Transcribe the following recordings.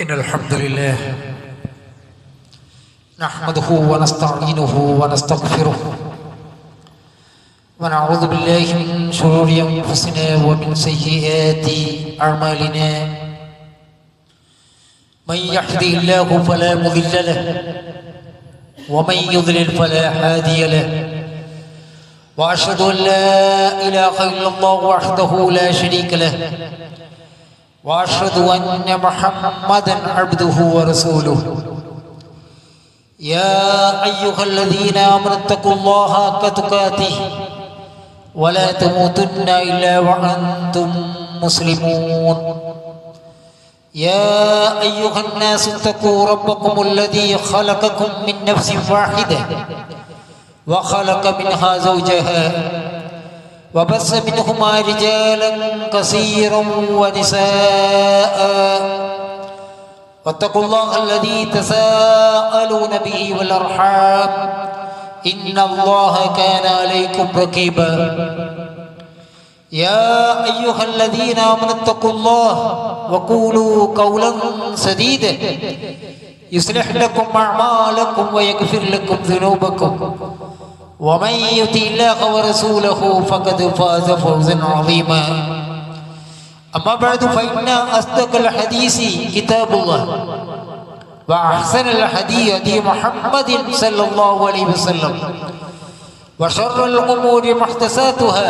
إن الحمد لله نحمده ونستعينه ونستغفره ونعوذ بالله من شرور أنفسنا ومن سيئات أعمالنا من يهده الله فلا مضل له ومن يضلل فلا هادي له وأشهد أن لا إله إلا الله وحده لا شريك له وأشهد أن محمدًا عبده ورسوله يا أيها الذين آمنوا اتقوا الله حق تقاته ولا تموتن إلا وأنتم مسلمون يا أيها الناس اتقوا ربكم الذي خلقكم من نفس واحدة وخلق منها زوجها وبث منهما رجالا كثيرا ونساء واتقوا الله الذي تساءلون به والأرحام إن الله كان عليكم رقيبا يا أيها الذين آمنوا اتقوا الله وقولوا قولا سديدا يصلح لكم أعمالكم ويغفر لكم ذنوبكم ومن يطع الله ورسوله فقد فاز فوزا عظيما أما بعد فإن أصدق الحديث كتاب الله وأحسن الهدي هدي محمد صلى الله عليه وسلم وشر الأمور محدثاتها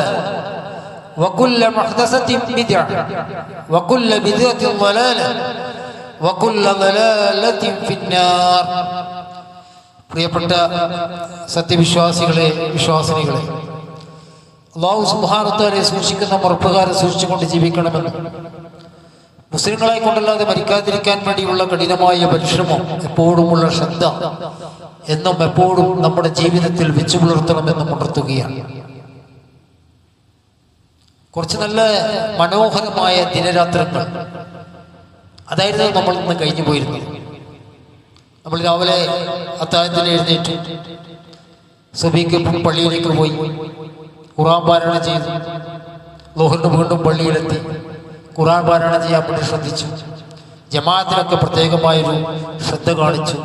وكل محدثة بدعة وكل بدعة ضلالة وكل ضلالة في النار. പ്രിയപ്പെട്ട സത്യവിശ്വാസികളെ, വിശ്വാസിനികളെ, അല്ലാഹു സുബ്ഹാനഹു വ തആലയെ സൂക്ഷിക്കുന്ന മുറപ്പുകാരെ സൂക്ഷിച്ചുകൊണ്ട് ജീവിക്കണമെന്ന്, മുസ്ലിങ്ങളെ കൊണ്ടല്ലാതെ മരിക്കാതിരിക്കാൻ വേണ്ടിയുള്ള കഠിനമായ പരിശ്രമം, എപ്പോഴുമുള്ള ശ്രദ്ധ എന്നും എപ്പോഴും നമ്മുടെ ജീവിതത്തിൽ വെച്ചു പുലർത്തണമെന്നും ഉണർത്തുകയാണ്. കുറച്ച് നല്ല മനോഹരമായ ദിനരാത്രങ്ങൾ അതായിരുന്നു നമ്മൾ ഇന്ന് കഴിഞ്ഞു പോയിരുന്നത്. നമ്മൾ രാവിലെ അത്താഴത്തിന് എഴുന്നേറ്റ് സുബഹിക്ക് പള്ളിയിലേക്ക് പോയി ഖുർആൻ പാരായണം ചെയ്തു. ളുഹറിന് വീണ്ടും പള്ളിയിലെത്തി ഖുർആൻ പാരായണം ചെയ്യാൻ വേണ്ടി ശ്രദ്ധിച്ചു. ജമാഅത്തിനൊക്കെ പ്രത്യേകമായൊരു ശ്രദ്ധ കാണിച്ചു.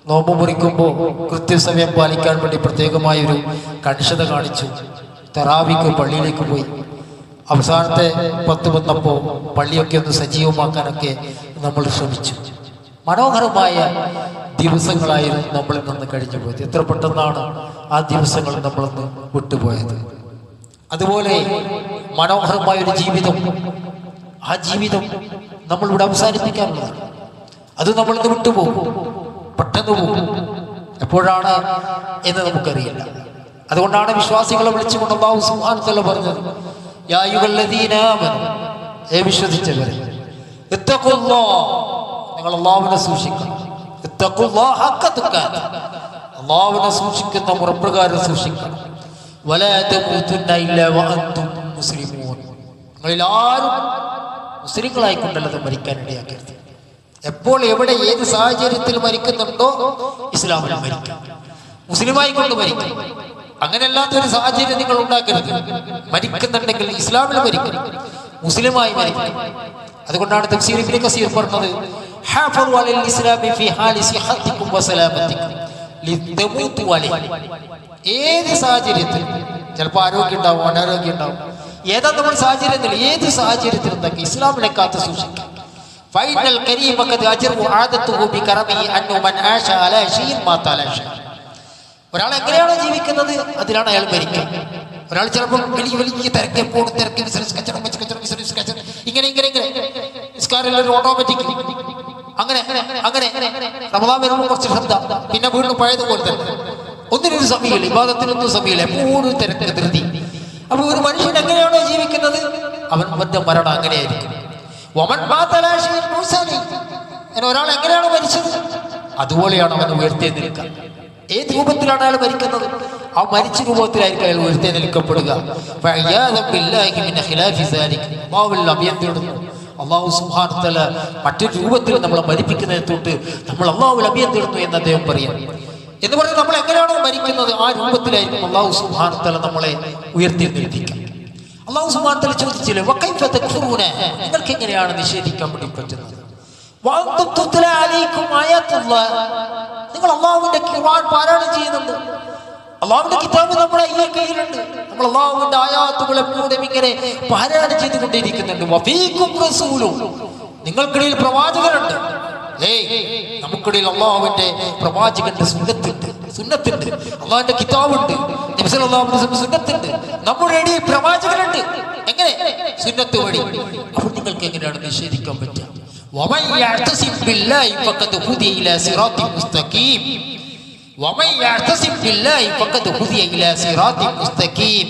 നോമ്പ് മുറിക്കുമ്പോൾ കൃത്യസമയം പാലിക്കാൻ വേണ്ടി പ്രത്യേകമായൊരു കണിശത കാണിച്ചു. തറാവിക്ക് പള്ളിയിലേക്ക് പോയി. അവസാനത്തെ 10 വന്നപ്പോൾ പള്ളിയൊക്കെ ഒന്ന് സജീവമാക്കാനൊക്കെ നമ്മൾ ശ്രമിച്ചു. മനോഹരമായ ദിവസങ്ങളായിരുന്നു നമ്മളിൽ നിന്ന് കഴിഞ്ഞു പോയത്. എത്ര പെട്ടെന്നാണ് ആ ദിവസങ്ങൾ നമ്മളിന്ന് വിട്ടുപോയത്. അതുപോലെ മനോഹരമായൊരു ജീവിതം, ആ ജീവിതം നമ്മളിവിടെ അവസാനിപ്പിക്കാനുള്ളതാണ്. അത് നമ്മളിന്ന് വിട്ടുപോകും, പെട്ടെന്ന് പോകും. എപ്പോഴാണ് എന്ന് നമുക്കറിയില്ല. അതുകൊണ്ടാണ് വിശ്വാസികളെ വിളിച്ചുകൊണ്ട് അല്ലാഹു സുബ്ഹാനഹു വ തആല പറഞ്ഞത്, യാ അയ്യുഹല്ലദീന ആമനൂ, വിശ്വസിച്ചവരെ, ഇത്തഖുല്ലാഹ്, നിങ്ങൾ അല്ലാഹുവിനെ സൂക്ഷിക്കണം. ഇത്തഖുല്ലാഹ ഹഖ തുഖാത്ത്, അല്ലാഹുവിനെ സൂക്ഷിക്കുന്ന മുറപ്രകാരം സൂക്ഷിക്കണം. വലാ തമൂതുന്ന ഇല്ലാ വഅൻതും മുസ്ലിമൂൻ, നിങ്ങളിൽ ആരും മുസ്ലിങ്ങളായിക്കൊണ്ടല്ലാതെ മരിക്കാൻ ഇടയാക്കരുത്. എപ്പോൾ എവിടെ ഏത് സാഹചര്യത്തിൽ മരിക്കുന്നുണ്ടോ ഇസ്ലാമിൽ മരിക്കാം, മുസ്ലിമായി കൊണ്ട് മരിക്കാം. അങ്ങനെയല്ലാത്തൊരു സാഹചര്യം നിങ്ങൾ ഉണ്ടാക്കരുത്. മരിക്കുന്നുണ്ടെങ്കിൽ ഇസ്ലാമിൽ മരിക്കണം, മുസ്ലിമായി മരിക്കണം. അതുകൊണ്ടാണ് തഫ്സീർ ഇബ്നു കസീർ പറഞ്ഞത്, ഹാഫളു അലൽ ഇസ്ലാമി ഫീ ഹാലി സിഹത്തികും വസലാമത്തികും ലിതമൂതു അലൈഹി. ഏത് സാഹചര്യത്തിൽ, ചിലപ്പോൾ ആരോഗ്യം ഉണ്ടാവും, അനാരോഗ്യം ഉണ്ടാവും, ഏതാ നമ്മൾ സാഹചര്യത്തിൽ, ഏത് സാഹചര്യത്തിൽ എന്തൊക്കെ ഇസ്ലാമിനെ കാത്തു സൂക്ഷിക്കാം. ഫൈനൽ കരീമ ഖദ് അജറു ആദത്തുഹു ബികറമിഹി അന്നു മൻ ആശ അലാ ഷൈഇൻ മാത അലാ ഷൈഇൻ. ഒരാൾ എങ്ങനെയാണോ ജീവിക്കുന്നത് അതിലാണ് അയാൾ മരിക്കുക. ഒരാൾ ചിലപ്പോൾ വലിയ വലിയ തിരക്കെപ്പോഴും തിരക്ക്, ബിസിനസ് കച്ചവടം, ബിസിനസ് കച്ചവടം, ഇങ്ങനെ ഇങ്ങനെ ഇങ്ങനെ നിസ്കാരം ഒരു ഓട്ടോമാറ്റിക്, അങ്ങനെ അങ്ങനെ റമദാൻ വരുമ്പോൾ കുറച്ച് ശ്രദ്ധ, പിന്നെ വീണ്ടും പഴയതുപോലെ തന്നെ ഒന്നിനൊരു സമയമില്ല, ഇബാദത്തിനൊന്നും സമയമില്ല, എപ്പോഴും തിരക്ക് ധൃതി. അപ്പൊ ഒരു മനുഷ്യൻ എങ്ങനെയാണോ ജീവിക്കുന്നത് അവന്റെ മരണം അങ്ങനെയായിരിക്കും. ഒരാൾ എങ്ങനെയാണോ മരിച്ചത് അതുപോലെയാണ് അവൻ ഉയർത്തെഴുന്നേൽക്കുക. ഏത് രൂപത്തിലാണ് അയാൾ മരിക്കുന്നത് ആ മരിച്ച രൂപത്തിലായിരിക്കും അയാൾ ഉയർത്തെഴുന്നേൽക്കപ്പെടുക. അഭയം തേടുന്നു അല്ലാഹു സുബ്ഹാനഹു വ തആല. മറ്റൊരു രൂപത്തിൽ നമ്മളെ മരിപ്പിക്കുന്നതിനെ തൊട്ട് നമ്മൾ അല്ലാഹുവിൽ അഭയം തേടുന്നു എന്ന് അദ്ദേഹം പറയാം. എന്ന് പറഞ്ഞാൽ നമ്മൾ എങ്ങനെയാണോ മരിക്കുന്നത് ആ രൂപത്തിലായിരിക്കും അല്ലാഹു സുബ്ഹാനഹു വ തആല നമ്മളെ ഉയർത്തെഴുന്നേൽപ്പിക്കുക. അല്ലാഹു സുബ്ഹാനഹു വ തആല ചോദിച്ചില്ലേ, വകൈഫ തക്ഫുറൂന, നിങ്ങൾക്ക് എങ്ങനെയാണ് നിഷേധിക്കാൻ വേണ്ടി പറ്റുന്നത്? വഅൻതും തുത്ലാ അലൈക്കും ആയാത്തുല്ലാഹ്, നിങ്ങൾ അല്ലാഹുവിന്റെ ഖുർആൻ പാരായണം ചെയ്യുന്നുണ്ട്. അല്ലാഹുവിന്റെ കിതാബ് നമ്മുടെ കയ്യിലുണ്ട്. നമ്മൾ അല്ലാഹുവിന്റെ ആയാത്തുകൾ എപ്പോഴും ഇങ്ങനെ പാരായണം ചെയ്തുകൊണ്ടിരിക്കുന്നുണ്ട്. വഫീകും റസൂലും, നിങ്ങൾക്കിടയിൽ പ്രവാചകരുണ്ട്. നമുക്കിടയിൽ അള്ളാഹുവിന്റെ പ്രവാചകന്റെ സുന്നത്തുണ്ട്, അള്ളാഹുവിന്റെ കിതാബുണ്ട്, നബി സല്ലല്ലാഹു അലൈഹി വസല്ലം സുന്നത്തുണ്ട്, നമ്മുടെ ഇടയിൽ പ്രവാചകനുണ്ട്. എങ്ങനെ? സുന്നത്ത് വഴി. അപ്പോൾ നിങ്ങൾക്ക് എങ്ങനെയാണ് നിഷേധിക്കാൻ പറ്റുക? വമൻ യഅ്തസിം ബില്ലാഹി ഫഖദ് ഹുദിയ ഇലാ സിറാത്തിൻ മുസ്തഖീം. വമൻ യഅ്തസിം ബില്ലാഹി ഫഖദ് ഹുദിയ ഇലാ സിറാത്തിൻ മുസ്തഖീം.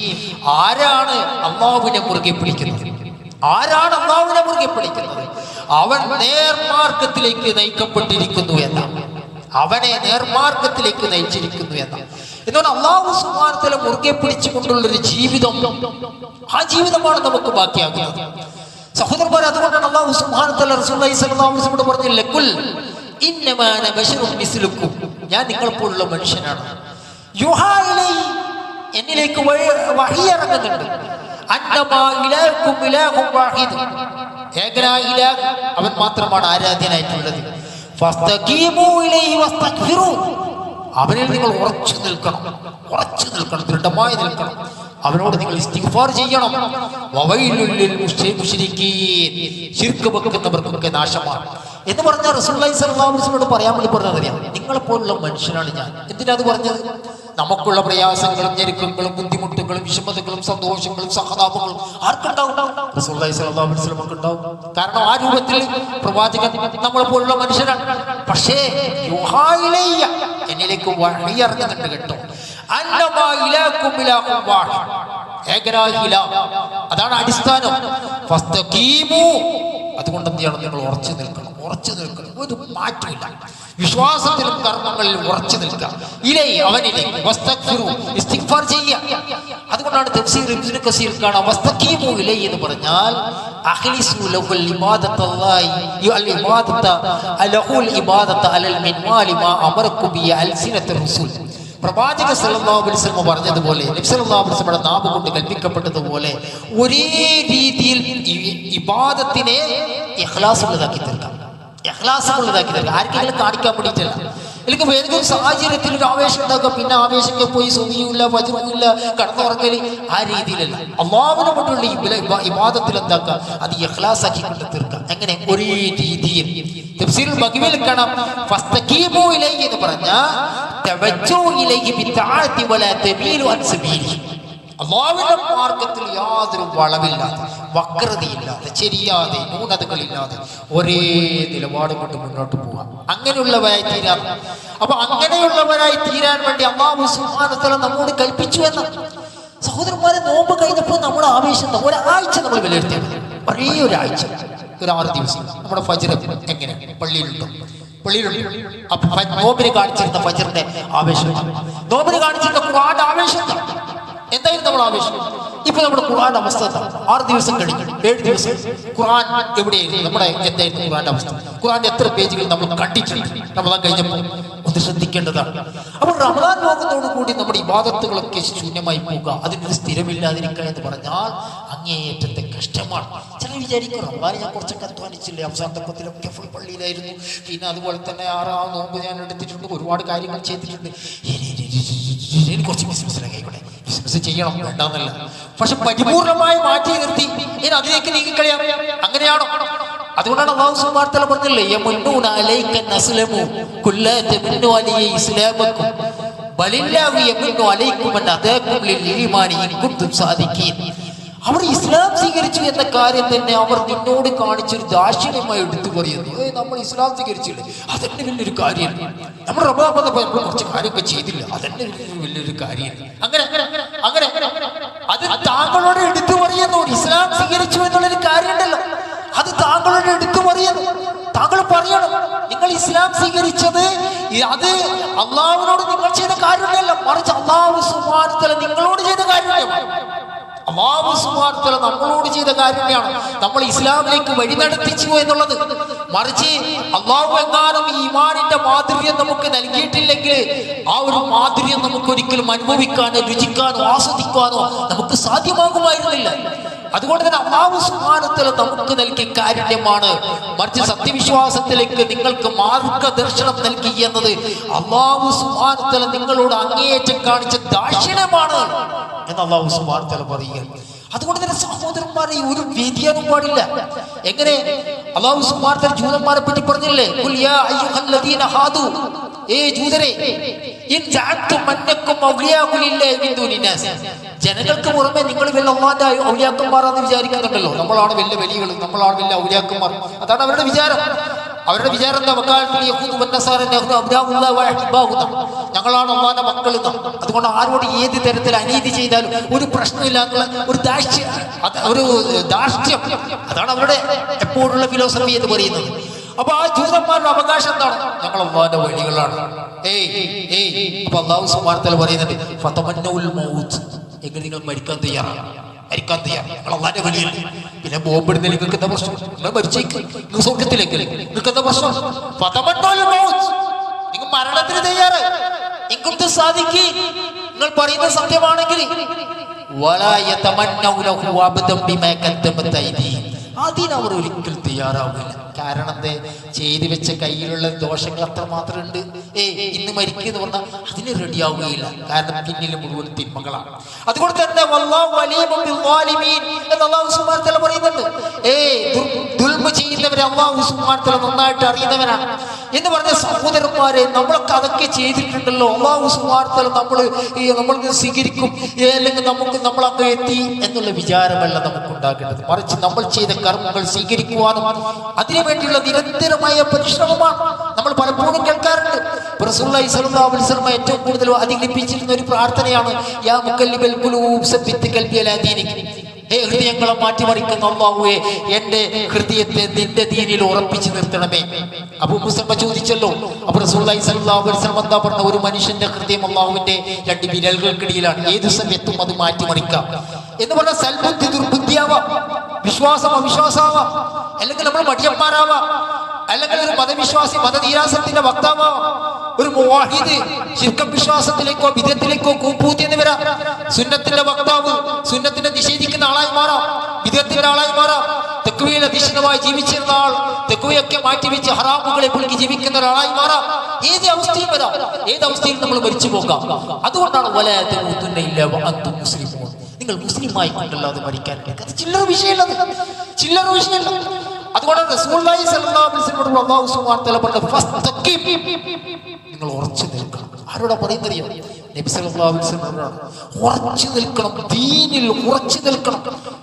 ആരാണ് അള്ളാഹുവിനെ മുറുകെ പിടിക്കുന്നത്? ആരാണ് അള്ളാഹുവിനെ മുറുകെ പിടിക്കുന്നത്? അവൻ നേർമാർഗത്തിലേക്ക് നയിക്കപ്പെട്ടിരിക്കുന്നു എന്നാണ്. അവനെ നേർമാർഗത്തിലേക്ക് നയിച്ചിരിക്കുന്നു എന്നാണ്. എന്നാൽ അള്ളാഹു സുബ്ഹാനഹു വ തആല മുറുകെ പിടിച്ചുകൊണ്ടുള്ളൊരു ജീവിതം, ആ ജീവിതമാണ് നമുക്ക് ബാക്കിയാകുന്നത്. സഹോദരന്മാരെ, അതുകൊണ്ടാണ് അള്ളാഹു സുബ്ഹാനഹു വ തആല റസൂലുള്ളാഹി സ്വല്ലല്ലാഹു അലൈഹി വസല്ലം പറഞ്ഞില്ലേ, ഖുൽ ഇന്നമാ അന ബശറുൻ മിസ്ലുക്കും, ഞാൻ നിങ്ങളെപ്പോലുള്ള മനുഷ്യനാണ്. യുഹാ ഇലൈഹി, എന്നിലേക്ക് വഹി ഇറങ്ങുന്നുണ്ട്. അന്നമാ ഇലാഹുക്കും ഇലാഹുൻ വാഹിദ്, ഏകനായ ഇലാഹ് അവൻ മാത്രമാണ് ആരാധ്യനായിട്ടുള്ളത്. ഫസ്തഖീമു ഇലൈഹി വസ്തഗ്ഫിറൂ, അവനിൽ നിങ്ങൾ ഉറച്ചു നിൽക്കണം, ദൃഢമായി നിൽക്കണം. അവനോട് നിങ്ങൾ ഇസ്തിഗ്ഫാർ ചെയ്യണം. വവൈലുൽ ലിൽ മുശ്രിക്കീൻ, ശിർക്ക് വെക്കുന്നവർക്കൊക്കെ നാശമാണ് എന്ന് പറഞ്ഞാൽ റസൂലുള്ളാഹി സ്വല്ലല്ലാഹു അലൈഹി വസല്ലം പറയാൻ വേണ്ടി പറഞ്ഞതറിയാം, നിങ്ങളെപ്പോലുള്ള മനുഷ്യനാണ് ഞാൻ. എന്തിനാ അത് പറഞ്ഞത്? നമുക്കുള്ള പ്രയാസങ്ങളും ഞെരുക്കങ്ങളും ബുദ്ധിമുട്ടുകളും വിഷമതകളും സന്തോഷങ്ങളും സഹതാപങ്ങളും ആർക്കുണ്ടാവും? റസൂലുള്ളാഹി സ്വല്ലല്ലാഹു അലൈഹി വസല്ലമക്ക് ഉണ്ടാവും. കാരണം ആ രൂപത്തിൽ പ്രവാചകൻ നമ്മളെ പോലുള്ള മനുഷ്യനാണ്. പക്ഷേ എന്നിലേക്ക് വഹി ഇറങ്ങുന്നുണ്ട് കേട്ടോ. അന്നമാ ഇലാഹുക്കും ഇലാഹുൻ വാഹിദ്, ഏകനായ ഇലാഹ്, അതാണ് അടിസ്ഥാനം. ഫസ്തഖീമു, അതുകൊണ്ട് എന്ത് ചെയ്യണം? നിങ്ങൾ ഉറച്ചു നിൽക്കണം, ഒരു മാറ്റമില്ല. വിശ്വാസത്തിലും കർമ്മങ്ങളിലും ഉറച്ചു നിൽക്കുക. ഇലൈ, അവനിലേക്ക്, വസ്തഗ്ഫിറു, ഇസ്തിഗ്ഫാർ ചെയ്യുക. അതുകൊണ്ടാണ് തഫ്സീർ ഇബ്നു കസീർ കാണാം, വസ്തഖീമു ഇലൈ എന്ന് പറഞ്ഞാൽ അഖ്ലിസു ലഹുൽ ഇബാദത്തല്ലാഹി അൽ ഇബാദത അലഹുൽ ഇബാദത അലൽ മിൻവാലി മാ അമറക്കും ബി അൽസിനത്തുർ റസൂൽ. പ്രവാചക സല്ലല്ലാഹു അലൈഹി വസല്ലം പറഞ്ഞതുപോലെ, നബി സല്ലല്ലാഹു അലൈഹി വസല്ലം നാവ് കൊണ്ട് കൽപ്പിക്കപ്പെട്ടതുപോലെ ഒരേ രീതിയിൽ ഇബാദത്തിനെ ഇഖ്ലാസ് ഉള്ളതാക്കി തീർക്കാം. ആർക്കെങ്കിലും കാണിക്കാൻ വേണ്ടിയിട്ടല്ല. അല്ലെങ്കിൽ ഏതെങ്കിലും സാഹചര്യത്തിൽ ഒരു ആവേശം ഉണ്ടാക്കുക, പിന്നെ ആവേശമൊക്കെ പോയി സുബഹിയുമില്ല വജ്റുമില്ല കടന്നുറങ്ങല്, ആ രീതിയിലല്ല. അല്ലാഹുവിനെ കൊണ്ടുള്ള ഇബാദത്തിൽ എന്താക്കുക? അത് ഇഖ്ലാസ് ആക്കി കൊണ്ട് തീർക്കുക. എങ്ങനെ? ഒരേ രീതിയിൽ. തഫ്സീറുൽ ബഗവിയിൽ കാണാം, ഫസ്തഖീമു ഇലൈഹി എന്ന് പറഞ്ഞാൽ തവജ്ജു ഇലൈഹി ബിത്തഅതി വലാ തമീലു അൻ സബീലി, അല്ലാഹുവിന്റെ മാർഗത്തിൽ യാതൊരു വളവില്ലാതെ, വക്രതയില്ലാതെ, ചെരിയാതെ, ന്യൂനതകളില്ലാതെ ഒരേ നിലപാട് കൊണ്ട് മുന്നോട്ട് പോകാം. അങ്ങനെയുള്ളവരായി തീരാൻ. അപ്പൊ അങ്ങനെയുള്ളവരായി തീരാൻ വേണ്ടി അല്ലാഹു സുബ്ഹാനഹു വ തആല നമ്മോട് കൽപ്പിച്ചു എന്ന്. സഹോദരന്മാരെ, നോമ്പ് കഴിഞ്ഞപ്പോൾ നമ്മുടെ ആവേശം ഒരാഴ്ച നമ്മൾ വിലയിരുത്തിയത്, ഒരേ ഒരാഴ്ച, ഒരു 6 ദിവസം നമ്മുടെ ഫജ്ർ എങ്ങനെ പള്ളിയിലുണ്ടോ? അപ്പൊ നോമ്പിന് കാണിച്ചിരുന്ന ഫജ്റിന്റെ ആവേശം, നോമ്പിന് കാണിച്ചിരുന്ന ഖുർആന്റെ ആവേശം എന്തായാലും നമ്മൾ ആവേശം. ഇപ്പൊ നമ്മുടെ ഖുർആന്റെ അവസ്ഥ 6 ദിവസം കഴിഞ്ഞു, 7 ദിവസം ഖുർആൻ എവിടെയായിരുന്നു? നമ്മുടെ എന്തായിരുന്നു ഖുർആന്റെ അവസ്ഥ? ഖുർആന്റെ എത്ര പേജുകൾ നമ്മൾ കണ്ടിട്ടുണ്ട് റമദാൻ കഴിഞ്ഞപ്പോൾ? ഒന്ന് ശ്രദ്ധിക്കേണ്ടതാണ്. അപ്പോൾ റമദാൻ പോകുന്നതോടുകൂടി നമ്മുടെ ഇബാദത്തുകളൊക്കെ ശൂന്യമായി പോകുക, അതിനൊരു സ്ഥിരമില്ലാതിരിക്കുക എന്ന് പറഞ്ഞാൽ അങ്ങേയറ്റത്തെ കഷ്ടമാണ്. ചില വിചാരിക്കും, റമദാൻ ഞാൻ കുറച്ചൊക്കെ അധ്വാനിച്ചില്ലേ, അവസാനത്തെ 10 ഫുൾ പള്ളിയിലായിരുന്നു, പിന്നെ അതുപോലെ തന്നെ 6 നോമ്പ് ഞാൻ എടുത്തിട്ടുണ്ട്, ഒരുപാട് കാര്യങ്ങൾ ചെയ്തിട്ടുണ്ട്, ഇനി കുറച്ച് ബിസിനസ്സിലായിക്കോട്ടെ, ബിസിനസ് ചെയ്യണം വേണ്ടെന്നല്ല, പക്ഷെ പരിപൂർണമായി മാറ്റി നിർത്തി ഇനി അതിലേക്ക് നീങ്ങിക്കളയാം. അങ്ങനെയാണോ? അതുകൊണ്ടാണ് അല്ലാഹു സുബ്ഹാനഹു വ തആല പറഞ്ഞില്ലേ, യമുന്നൂന അലൈക നസ്ലമു കുല്ലാ തമുന്നു അലൈ ഇസ്ലാമക്കും ബലില്ലാഹു യമുന്നു അലൈക്കും അൻ അദാകും ലിൽ ഈമാനി ഇൻ കുൻതും സാദിഖീൻ. അവർ ഇസ്ലാം സ്വീകരിച്ചു എന്ന കാര്യം തന്നെ അവർ നിന്നോട് കാണിച്ചൊരു ദാക്ഷിണ്യമായി എടുത്തു പറയുന്നു. നമ്മൾ ഇസ്ലാം സ്വീകരിച്ചില്ലേ, അതെന്നെ വലിയൊരു കാര്യം. നമ്മൾ റമദാൻ വന്നപ്പോൾ കുറച്ച് കാര്യമൊക്കെ ചെയ്തില്ല, അതെന്നെ വലിയൊരു കാര്യം. അങ്ങനെ അങ്ങനെ അത് താങ്കളോട് എടുത്തു പറയുന്നു. ഇസ്ലാം സ്വീകരിച്ചു എന്നുള്ളൊരു കാര്യമുണ്ടല്ലോ, അത് താങ്കളോട് എടുത്തു പറയുന്നു. താങ്കൾ പറയണം, നിങ്ങൾ ഇസ്ലാം സ്വീകരിച്ചത് അത് അള്ളാഹുവിനോട് നിങ്ങൾ ചെയ്ത കാര്യമല്ല, മറിച്ച് അല്ലാഹു സുബ്ഹാനഹു വ തആല നിങ്ങളോട് ചെയ്ത കാര്യമാണ്. അല്ലാഹു സുബ്ഹാനഹു വ തആല നമ്മളോട് ചെയ്ത കാര്യമാണ് നമ്മൾ ഇസ്ലാമിലേക്ക് വഴി നടത്തിച്ചു എന്നുള്ളത്. മറിച്ച് അല്ലാഹു എങ്ങാനും ഈമാനിന്റെ മാധുര്യം നമുക്ക് നൽകിയിട്ടില്ലെങ്കിൽ ആ ഒരു മാധുര്യം നമുക്ക് ഒരിക്കലും അനുഭവിക്കാനോ രുചിക്കാനോ ആസ്വദിക്കാനോ നമുക്ക് സാധ്യമാകുമായിരുന്നില്ല. അതുകൊണ്ട് തന്നെ അല്ലാഹു സുബ്ഹാനഹു വ തആല നമുക്ക് നൽകിയ കാരുണ്യമാണ്. മറിച്ച് സത്യവിശ്വാസത്തിലേക്ക് നിങ്ങൾക്ക് മാർഗദർശനം നൽകി എന്നത് അല്ലാഹു സുബ്ഹാനഹു വ തആല നിങ്ങളോട് അങ്ങേയറ്റം കാണിച്ച ദാക്ഷിണ്യമാണ് എന്ന് അല്ലാഹു സുബ്ഹാനഹു വ തആല പറയുക. അതുകൊണ്ട് തന്നെ സഹോദരന്മാരെ ഒരു വ്യതിയാനം പാടില്ല. എങ്ങനെ അല്ലാഹു സുബ്ഹാനഹു വ തആല ജൂതന്മാരെ പറ്റി പറഞ്ഞില്ലേ, ഖുൽ യാ അയ്യുഹല്ലദീന ഹാദു, ജൂതരെ, ഇൻ ജഅൽതും അന്നകും ഔലിയാഉ ലില്ലാഹി മിൻ ദൂനിന്നാസ്, ജനങ്ങൾക്ക് പുറമെ നിങ്ങൾ വലിയ അല്ലാഹുവിന്റെ ഔലിയാക്കന്മാരാണെന്ന് വിചാരിക്കുന്നുണ്ടല്ലോ. നമ്മളാണ് വലിയ വലികൾ, നമ്മളാണ് വലിയ ഔലിയാക്കന്മാർ. അതാണ് അവരുടെ വിചാരം. അവരുടെ വിചാരം എന്താ? ഞങ്ങളാണ് അല്ലാഹുവിന്റെ മക്കൾ എന്ന്. അതുകൊണ്ട് ആരോട് ഏത് തരത്തിൽ അനീതി ചെയ്താലും ഒരു പ്രശ്നമില്ലാന്നുള്ള ഒരു ധാർഷ്ട്യം, അതാണ് അവരുടെ എപ്പോഴുള്ള ഫിലോസഫി എന്ന് പറയുന്നത്. അപ്പൊ ആ ജൂതന്മാരുടെ അവകാശം എന്താണ്? ഞങ്ങൾ അല്ലാഹുവിന്റെ വഴികളാണ്. അപ്പൊ അല്ലാഹു സുബ്ഹാനഹു വ തആല പറയുന്നുണ്ട്, ഫതമന്നൗൽ മൗത്ത്, എങ്ങനെ നിങ്ങൾ മരിക്കാൻ തയ്യാറാണ്, മരിക്കാൻ തയ്യാറ്, ഞങ്ങൾ അല്ലാഹുവിന്റെ വഴിയല്ലേ. പിന്നെ ബോംബിടുന്ന നിങ്ങൾക്ക് എന്താ പ്രശ്നം? നിങ്ങൾ മരിച്ചേക്ക്, നിങ്ങൾ സ്വർഗ്ഗത്തിലേക്ക്, നിങ്ങൾക്ക് എന്താ പ്രശ്നം? ഫതമന്നൗൽ മൗത്ത്, നിങ്ങൾ മരണത്തിന് തയ്യാറ്, നിങ്ങൾക്ക് സാധിക്കും, നിങ്ങൾ പറയുന്നത് സത്യമാണെങ്കിൽ. വലാ യതമന്നൗനഹു അബദൻ ബിമാ ഖദ്ദമത് അയ്ദീഹിം, അതിനവർ ഒരിക്കൽ തയ്യാറാവില്ല. കാരണം എന്തേ? ചെയ്തു വെച്ച കയ്യിലുള്ള ദോഷങ്ങൾ അത്രമാത്രം ഉണ്ട്. ഇന്ന് മരിക്കുന്നു പറഞ്ഞാൽ അതിന് റെഡിയാവുകയില്ല. കാരണം പിന്നിൽ മുഴുവൻ തിന്മകളാണ്. അതുകൊണ്ട് തന്നെ വല്ലാഹു അലീമുൻ ബിസ്സാലിമീൻ എന്ന് അല്ലാഹു സുബ്ഹാനഹു വ തആല പറയുന്നുണ്ട്. ദുൽമ ചെയ്യുന്നവരെ അല്ലാഹു സുബ്ഹാനഹു വ തആല നന്നായിട്ട് അറിയുന്നവനാണ് എന്ന് പറഞ്ഞ സഹോദരന്മാരെ, നമ്മളൊക്കെ അതൊക്കെ ചെയ്തിട്ടുണ്ടല്ലോ. അല്ലാഹു സുബ്ഹാനഹു വ തആല നമ്മൾക്ക് സ്വീകരിക്കും, അല്ലെങ്കിൽ നമ്മളങ്ങ് എത്തി എന്നുള്ള വിചാരമല്ല നമുക്ക് ഉണ്ടാക്കേണ്ടത്. മറിച്ച് നമ്മൾ ചെയ്ത കർമ്മങ്ങൾ സ്വീകരിക്കുവാനും അതിനുവേണ്ടിയുള്ള നിരന്തരമായ പരിശ്രമമാണ്. നമ്മൾ പലപ്പോഴും കേൾക്കാറുണ്ട്. റസൂലുള്ളാഹി സ്വല്ലല്ലാഹു അലൈഹി വസല്ലം ഏറ്റവും കൂടുതൽ അധികരിപ്പിച്ചിരുന്ന ഒരു പ്രാർത്ഥനയാണ്, യാ മുഖല്ലിബൽ ഖുലൂബ് സബ്ബിത് ഖൽബി അലാ ദീനിക്, ഹൃദയങ്ങളെ മാറ്റിമറിക്കുന്ന അല്ലാഹുവേ, എന്റെ ഹൃദയത്തെ നിന്റെ ദീനിൽ ഉറപ്പിച്ചു നിർത്തണമേ. അബൂ മുസഅബ് ചോദിച്ചല്ലോ. അപ്പൊ റസൂലുള്ളാഹി സ്വല്ലല്ലാഹു അലൈഹി വസല്ലം എന്താ പറഞ്ഞ? ഒരു മനുഷ്യന്റെ ഹൃദയം അല്ലാഹുവിന്റെ രണ്ട് വിരലുകൾക്കിടയിലാണ്, ഏത് സമയത്തും അത് മാറ്റിമറിക്കാം എന്ന് പറഞ്ഞാൽ സൽബുദ്ധി ദുർബുദ്ധിയാവാം, വിശ്വാസം അവിശ്വാസമാവാം, അല്ലെങ്കിൽ നമ്മൾ മടിയന്മാരാവാം, അല്ലെങ്കിൽ ഒരു മതവിശ്വാസി മതനീരാസത്തിന്റെ വക്താവാം, ഒരു മുവാഹിദ് ശിർക്ക വിശ്വാസത്തിലേക്കോ ബിദഅത്തിലേക്കോ കൂപ്പൂത്തിയെന്ന് വരാം. സുന്നത്തിന്റെ വക്താവ് സുന്നത്തിനെ നിഷേധിക്കുന്ന ആളായി മാറാം, ബിദഅത്തിന്റെ ആളായി മാറാം. തഖ്വയിൽ അധിഷ്ഠിതമായി ജീവിച്ചിരുന്ന ആൾ തഖ്വയൊക്കെ മാറ്റിവെച്ച് ഹറാമുകളെ പുൽകി ജീവിക്കുന്ന ഒരാളായി മാറാം. ഏത് അവസ്ഥയും വരാം, ഏത് അവസ്ഥയിൽ നമ്മൾ മരിച്ചു പോകാം. അതുകൊണ്ടാണ് വലാ തമൂതുന്ന ഇല്ലാ വഅൻതും മുസ്ലിമൂൻ, നിങ്ങൾ മുസ്ലിമായി കൊണ്ടല്ലാതെ മരിക്കാൻ. അത് ചില്ലറ വിഷയമല്ല, ചില്ലറ വിഷയമല്ല. അതുകൊണ്ട് റസൂലുള്ളാഹി സ്വല്ലല്ലാഹു അലൈഹി വസല്ലം അല്ലാഹു സുബ്ഹാനഹു വ തആല പറഞ്ഞു, ഫസ്തഖിം, നിങ്ങൾ ഉറച്ചു നിൽക്കണം. ആരോടാ പറയുന്നറിയോ? നബി സല്ലല്ലാഹു അലൈഹി വസല്ലം ഉറച്ചു നിൽക്കണം, ദീനിൽ ഉറച്ചു നിൽക്കണം.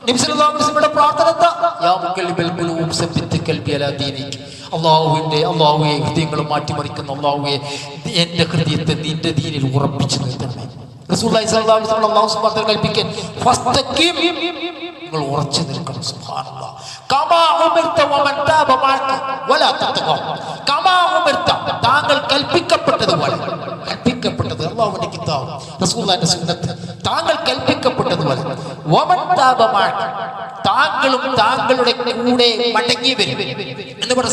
നബി സല്ലല്ലാഹു അലൈഹി വസല്ലം പ്രാർത്ഥന എന്താ? യാ മുഖല്ലിബൽ ഖുലൂബ് സബ്ബിത് ഖൽബി അലാ ദീനിക്, അല്ലാഹുവേ ഹൃദയങ്ങൾ മാറ്റിമറിക്കുന്ന അല്ലാഹുവേ, എന്റെ ഹൃദയത്തെ നിന്റെ ദീനിൽ ഉറപ്പിച്ചു നിർത്തണമേ. റസൂലുള്ളാഹി സ്വല്ലല്ലാഹു അലൈഹി വസല്ലം അല്ലാഹു സുബ്ഹാനഹു വ തആല കൽപ്പിക്കാൻ, ഫസ്തഖിം, നിങ്ങൾ ഉറച്ചു നിൽക്കണം. സുബ്ഹാനല്ലാഹ്. കമാ ഉമിർത വമൻ താബ മഅക വലാ തത്ഖൗ, കമാ ഉമിർത, താങ്കൾ കൽപ്പിക്കപ്പെട്ടതുപോലെ, കൽപ്പിക്കപ്പെട്ടത് അല്ലാഹുവിന്റെ കിതാബ് റസൂലുള്ളാഹിന്റെ സുന്നത്ത്, താങ്കൾ കൽപ്പിക്കപ്പെട്ടതുപോലെ, വമൻ താബ മഅക, താങ്കളും താങ്കളുടെ കൂടെ മടങ്ങി വരും എന്ന് പറഞ്ഞ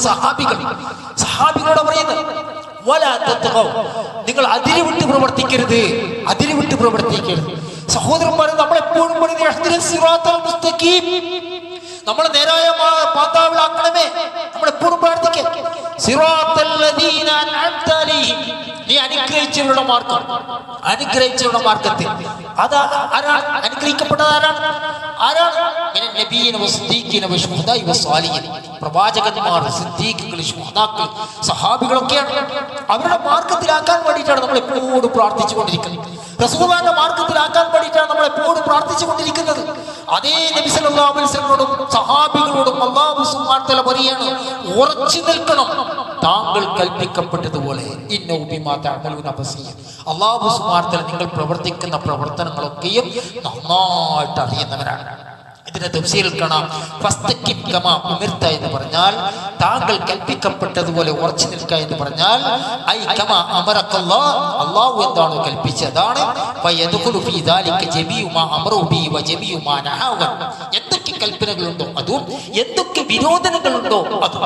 സഹാബികളോട് പറയുന്നത്. വലാ തത്ഖൗ, നിങ്ങൾ അതിരുവിട്ട് പ്രവർത്തിക്കരുത്, അതിരുവിട്ട് പ്രവർത്തിക്കരുത്. സഹോദരന്മാരെ, നമ്മളെപ്പോഴും പറയുന്നത് സിറാത്തൽ മുസ്തഖീം, നമ്മൾ നേരായ പാതാവിലാക്കണമേ. നമ്മളെപ്പോഴും പ്രാർത്ഥിക്കുക, സിറാത്തൽ ലദീന അൻഅംത അലൈഹിം, നീ അനുഗ്രഹിച്ചവരുടെ മാർഗം, അനുഗ്രഹിച്ചവരുടെ മാർഗത്തിൽ. അത് ആരാണ് അനുഗ്രഹിക്കപ്പെട്ടത്? ആരാണ്? പ്രവാചകന്മാർ, സിദ്ദീഖുകൾ, ശുഹദാക്കൾ, സഹാബികളൊക്കെയാണ്. അവരുടെ മാർഗത്തിലാക്കാൻ വേണ്ടിയിട്ടാണ് നമ്മൾ എപ്പോഴും പ്രാർത്ഥിച്ചുകൊണ്ടിരിക്കുന്നത്. റസൂലുള്ളാഹിന്റെ മാർഗത്തിലാക്കാൻ വേണ്ടിയിട്ടാണ് നമ്മൾ എപ്പോഴും പ്രാർത്ഥിച്ചുകൊണ്ടിരിക്കുന്നത്. അതേ നബി സല്ലല്ലാഹു അലൈഹി വസല്ലമയോടും സഹാബികളോടും അല്ലാഹു സുബ്ഹാനഹു വ തആല പറയാണ്, ഉറച്ചു നിൽക്കണം, താങ്കൾ കൽപ്പിക്കപ്പെട്ടതുപോലെ. ഇന്നഹു ബിമാ തഅമലൂന ബസീർ, അല്ലാഹു സുബ്ഹാനഹു വ തആല നിങ്ങൾ പ്രവർത്തിക്കുന്ന പ്രവർത്തനങ്ങളൊക്കെയും നന്നായിട്ട് അറിയുന്നവരാണ്. ഇതിന്റെ തഫ്സീറിൽ കാണാം, ഫസ്തഖിം കമാ ഉമിർത എന്ന് പറഞ്ഞാൽ താങ്കൾ കൽപ്പിക്കപ്പെട്ടതുപോലെ ഉറച്ചു നിൽക്കുക എന്ന് പറഞ്ഞാൽ ഐ കമാ അമറക്കല്ലാഹ്, അല്ലാഹു എന്താണോ കൽപ്പിച്ചതാണ്. ഫയദ്ഖുലു ഫീ ദാലിക ജമീഉ മാ അമറു ബിഹി വ ജമീഉ മാ നഹൗ, എന്തൊക്കെ കൽപ്പനകളുണ്ടോ അതും എന്തൊക്കെ വിരോധനങ്ങളുണ്ടോ അതും.